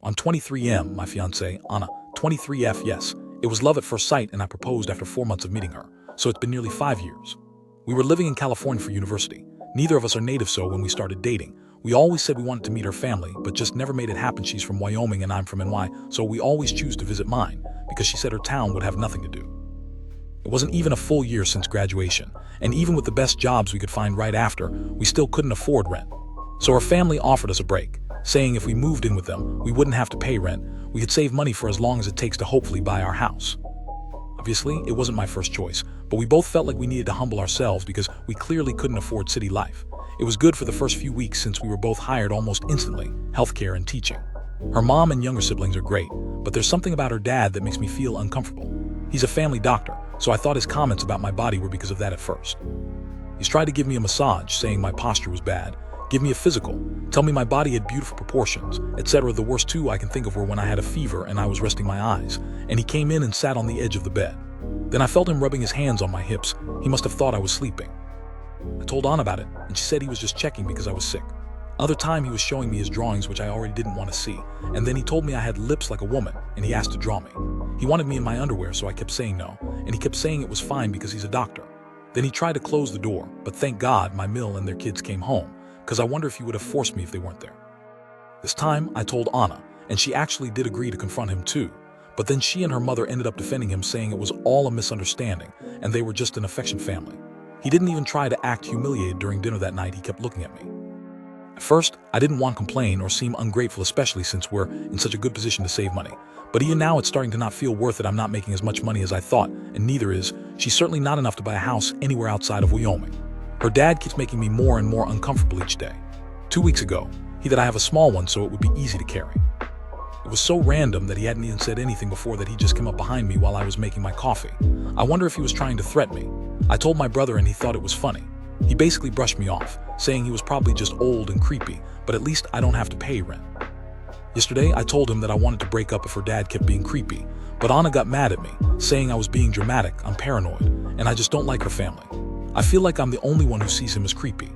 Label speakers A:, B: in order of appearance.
A: I'm 23M, my fiancé, Anna. 23F, yes. It was love at first sight, and I proposed after 4 months of meeting her, so it's been nearly 5 years. We were living in California for university. Neither of us are native, so when we started dating, we always said we wanted to meet her family, but just never made it happen. She's from Wyoming and I'm from NY, so we always choose to visit mine, because she said her town would have nothing to do. It wasn't even a full year since graduation, and even with the best jobs we could find right after, we still couldn't afford rent. So her family offered us a break, saying if we moved in with them, we wouldn't have to pay rent, we could save money for as long as it takes to hopefully buy our house. Obviously, it wasn't my first choice, but we both felt like we needed to humble ourselves because we clearly couldn't afford city life. It was good for the first few weeks since we were both hired almost instantly, healthcare and teaching. Her mom and younger siblings are great, but there's something about her dad that makes me feel uncomfortable. He's a family doctor, so I thought his comments about my body were because of that at first. He's tried to give me a massage, saying my posture was bad, give me a physical, tell me my body had beautiful proportions, etc. The worst two I can think of were when I had a fever and I was resting my eyes, and he came in and sat on the edge of the bed. Then I felt him rubbing his hands on my hips. He must have thought I was sleeping. I told Anna about it, and she said he was just checking because I was sick. Another time he was showing me his drawings, which I already didn't want to see, and then he told me I had lips like a woman, and he asked to draw me. He wanted me in my underwear, so I kept saying no, and he kept saying it was fine because he's a doctor. Then he tried to close the door, but thank God my mill and their kids came home, because I wonder if he would have forced me if they weren't there. This time, I told Anna, and she actually did agree to confront him too, but then she and her mother ended up defending him, saying it was all a misunderstanding, and they were just an affectionate family. He didn't even try to act humiliated during dinner that night. He kept looking at me. At first, I didn't want to complain or seem ungrateful, especially since we're in such a good position to save money. But even now, it's starting to not feel worth it. I'm not making as much money as I thought, and neither is she's certainly not enough to buy a house anywhere outside of Wyoming. Her dad keeps making me more and more uncomfortable each day. 2 weeks ago, he said I have a small one, so it would be easy to carry. It was so random that he hadn't even said anything before that he just came up behind me while I was making my coffee. I wonder if he was trying to threaten me. I told my brother and he thought it was funny. He basically brushed me off, saying he was probably just old and creepy, but at least I don't have to pay rent. Yesterday, I told him that I wanted to break up if her dad kept being creepy, but Anna got mad at me, saying I was being dramatic, I'm paranoid, and I just don't like her family. I feel like I'm the only one who sees him as creepy.